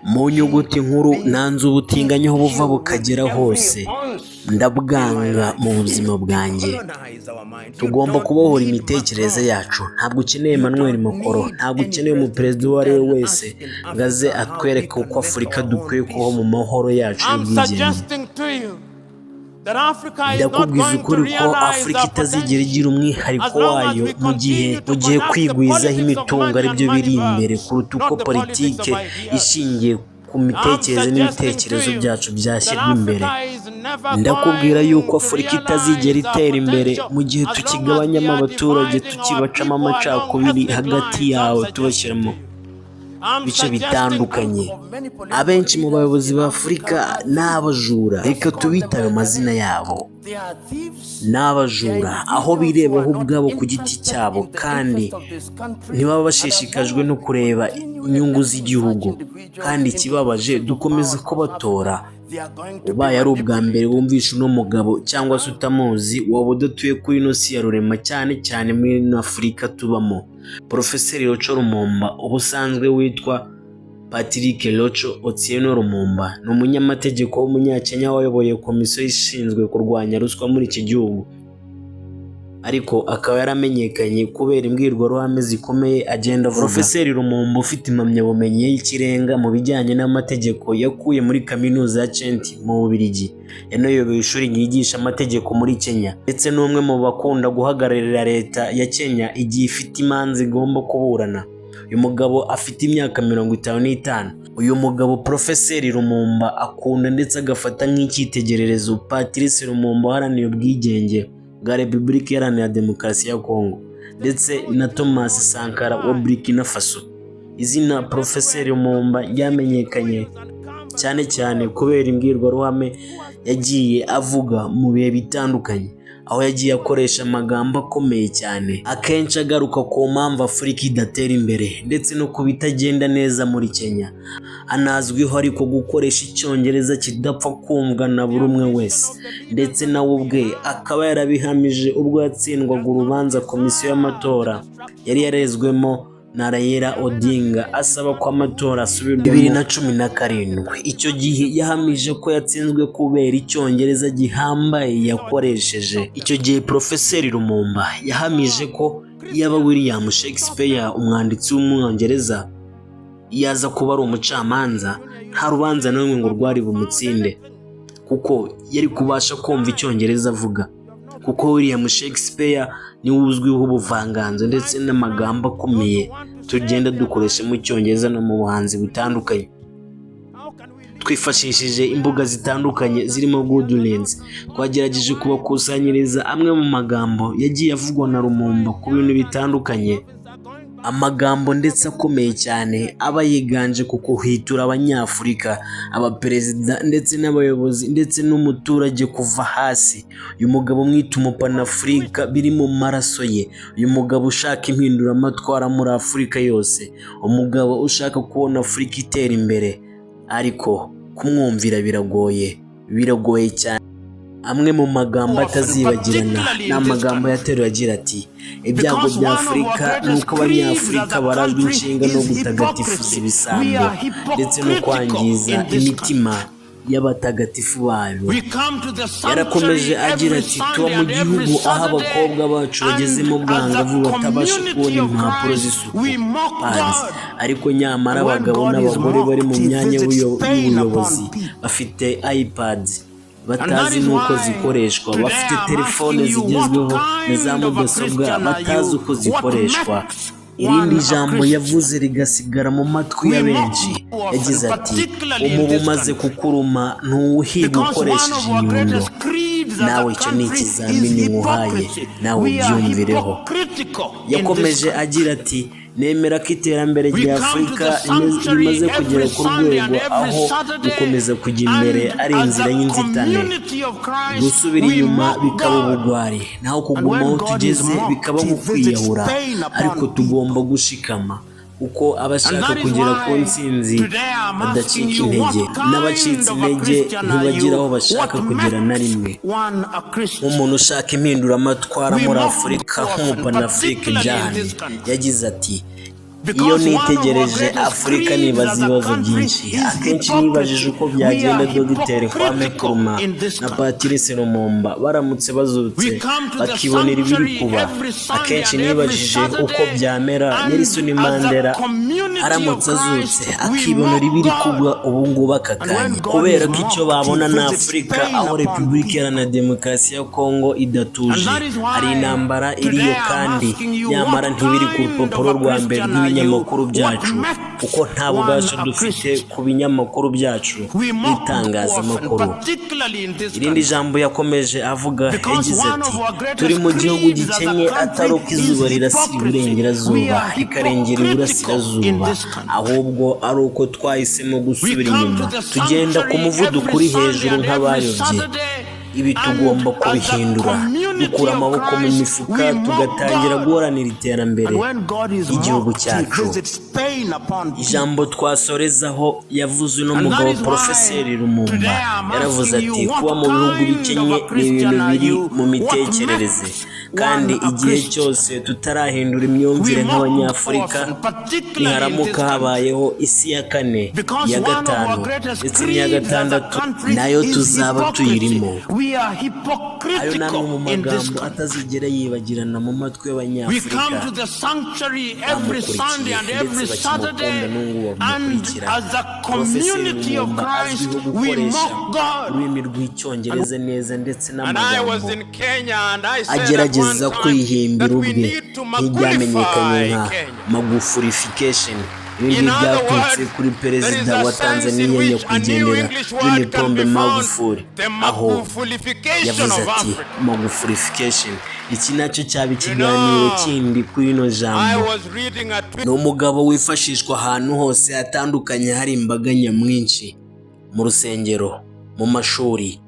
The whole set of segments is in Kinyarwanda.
mu nyuguti nkuru nanze ubutinganyi aho buva bukagera hose ndabwanga mu buzima bwanjye. Tugomba kubohora imitekerereze yacu. Ntabwo ukeneye Emmanuel Macron, ntabwo ukeneye umuperezida uwo ari we wese ngo aze atwereke uko Afurika dukwiye kubaho mu mahoro yacu y'ubwigenge. Ndakubwiza ukuri ko Afurika itazigera igira umwihariko wayo mu gihe kwigwizaho imitungo ari byo biri imbere kuruta uko politike ishingiye ku mitekerereze n'ibitekerezo byacu byashyirwa imbere. Ndakubwira yuko Afurika itazigera itera imbere mu gihe tukigabanyamo abaturage, tukibacamo amacakubiri hagati yawe, tubashyiramo bice bitandukanye. Abenshi mu bayobozi ba Afurika ni abajura, reka tubite ayo mazina yabo. Ni abajura aho birebaho ubwabo ku giti cyabo kandi ntibaba bashishikajwe no kureba inyungu z'igihugu. Kandi ikibabaje dukomeza kubatora. Ubaye ari ubwa mbere wumvisha uno mugabo cyangwa se utamuzi, waba udatuye kuri ino si ya rurema, cyane cyane muri ino Afurika tubamo. Profeseri Rocho Lumumba ubusanzwe witwa Patrick Rocho Otieno Lumumba ni umunyamategeko w'umunyakenya wayoboye komisiyo ishinzwe kurwanya ruswa muri iki gihugu, ariko akaba yaramenyekanye kubera imbwirwaruhame zikomeye agenda avuga. Profeseri Lumumba ufite impamyabumenyi y'ikirenga mu bijyanye n'amategeko yakuye muri kaminuza ya Chenti mu Bubiligi, yanayoboye ishuri ryigisha amategeko muri Kenya, ndetse n'umwe mu bakunda guhagararira leta ya Kenya igihe ifite imanza igomba kuburana. Uyu mugabo afite imyaka 55. Uyu mugabo Profeseri Lumumba akunda ndetse agafata nk'icyitegererezo Patrice Lumumba waharaniye ubwigenge bwa Repubulika Iharanira Demokarasi ya Kongo, ndetse na Thomas Sankara wa Burkina Faso. Izina Profeseri Lumumba ryamenyekanye cyane cyane kubera imbwirwaruhame yagiye avuga mu bihe bitandukanye, aho yagiye akoresha amagambo akomeye cyane, akenshi agaruka ku mpamvu Afurika idatera imbere ndetse no kubitagenda neza muri Kenya. Anazwiho ariko gukoresha icyongereza kidapfa kumvwa na buri umwe wese, ndetse nawe ubwe akaba yarabihamije ubwo yatsindwaga urubanza komisiyo y'amatora yari yarezwemo na Raila Odinga asaba ko amatora asubirwamo 2017. Icyo gihe yahamije ko yatsinzwe kubera icyongereza gihambaye yakoresheje. Icyo gihe Profeseri Lumumba yahamije ko yaba William Shakespeare umwanditsi w'umwongereza yaza kuba ari umucamanza, nta rubanza na rumwe ngo rwari bumutsinde, kuko yari kubasha kumva icyongereza avuga, kuko William Shakespeare niwe uzwiho ubuvanganzo ndetse n'amagambo akomeye tugenda dukoresha mu cyongereza no mu buhanzi butandukanye. Twifashishije imbuga zitandukanye zirimo Goodreads, twagerageje kubakusanyiriza amwe mu magambo yagiye avugwa na Lumumba ku bintu bitandukanye, amagambo ndetse akomeye cyane aba yiganje kuko hitura abanyafurika, abaperezida ndetse n'abayobozi ndetse n'umuturage kuva hasi. Uyu mugabo mwita umupanafurika biri mu maraso ye. Uyu mugabo ushaka impinduramatwara muri Afurika yose, umugabo ushaka kubona Afurika itera imbere, ariko kumwumvira biragoye cyane. Amwe mu magambo atazibagirana ni amagambo yateruye agira ati: ibyago bya Afurika ni uko abanyafurika barajwe inshinga no gutagatifuza ibisambo ndetse no kwangiza imitima y'abatagatifu bayo. Yarakomeje agira ati: tuba mu gihugu aho abakobwa bacu bageze mu bwangavu batabasha kubona impapuro z'isuku hanze, ariko nyamara abagabo n'abagore bari mu myanya y'ubuyobozi bafite iPads batazi nuko zikoreshwa, bafite telefone zigezweho na za mudasobwa batazi uko zikoreshwa. Irindi jambo yavuze rigasigara mu matwi ya benshi, yagize ati: umubu umaze kukuruma ntuwuhiga ukoresheje inyundo. Nawe icyo ni ikizamini nkuhaye, nawe ubyumvireho. Yakomeje agira ati: nemera ko iterambere rya Afurika rimaze kugera ku rwego aho gukomeza kujya imbere ari inzira y'inzitane, gusubira inyuma bikaba ubugwari, naho kuguma aho tugeze bikaba nko kwiyahura. Ariko tugomba gushikama, kuko abashaka kugera ku ntsinzi badacika intege, n'abacitse intege ntibagira aho bashaka kugera na rimwe. Umuntu ushaka impinduramatwara muri Afurika nk'umupanafurika Jahani yagize ati: iyo nitegereje Afurika nibaza ibibazo byinshi. Akenshi nibajije uko byagenda Dogiteri Kwame Nkrumah na Patrice Lumumba baramutse bazutse bakibonera ibiri kuba. Akenshi nibajije uko byamera Nelson Mandela aramutse azutse akibonera ibiri kuba ubu ngubu aka kanya, kubera ko icyo babona na Afurika aho Repubulika Iharanira Demokarasi ya Kongo idatuje, hari intambara iriyo kandi nyamara ntibiri ku rupapuro rwa mbere rw'ibinyamakuru byacu, kuko nta bubasha dufite ku binyamakuru byacu n'itangazamakuru. Irindi jambo yakomeje avuga yagize ati turi mu gihugu gikenye, atari uko izuba rirasira iburengerazuba rikarengera iburasirazuba, ahubwo ari uko twahisemo gusubira inyuma tugenda ku muvuduko uri hejuru nk'abayobye. Ibi tugomba kubihindura, dukura amaboko mu mifuka tugatangira guharanira iterambere ry'igihugu cyacu. Ijambo twasorezaho yavuze uno mugabo Porofeseri Lumumba, yaravuze ati kuba mu bihugu bikenye ni ibintu biri mu mitekerereze, kandi igihe cyose tutarahindura imyumvire nk'Abanyafurika niharamuka habayeho isi ya kane, iya gatanu ndetse n'iya gatandatu nayo tuzaba tuyirimo. Ayo ni amwe mu magambo atazigera yibagirana mu matwi y'Abanyafurika bamukurikiye ndetse bakimukunda n'ubu bamukurikira. Porofeseri Lumumba azwiho gukoresha ururimi rw'Icyongereza neza ndetse n'amagambo agerageza kwihimbira ubwe nk'ibyamenyekanye nka Magufurification. Ibi byaturutse kuri perezida wa Tanzania nyakwigendera John Pombe Magufuli, aho yavuze ati Magufurification. Iki nacyo cyaba ikiganiro kindi kuri ino jambo. Ni umugabo wifashishwa ahantu hose hatandukanye hari imbaga nyamwinshi, mu rusengero, mu mashuri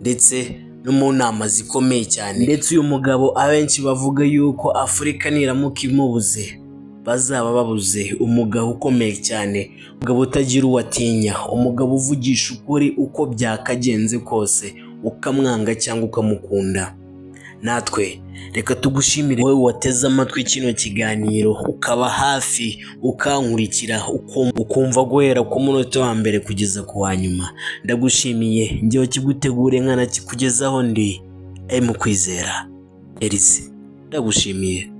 ndetse no mu nama zikomeye cyane. Ndetse uyu mugabo abenshi bavuga yuko Afurika niramuka imubuze bazaba babuze umugabo ukomeye cyane, umugabo utagira uwatinya, umugabo uvugisha ukuri uko byakagenze kose, ukamwanga cyangwa ukamukunda. Natwe reka tugushimire wowe wateze amatwi kino kiganiro, ukaba hafi ukankurikira, ukumva guhera ku munota wa mbere kugeza ku wa nyuma. Ndagushimiye, njyewe kigutegure nkanakikugezaho ndi Kwizera Elise. Ndagushimiye.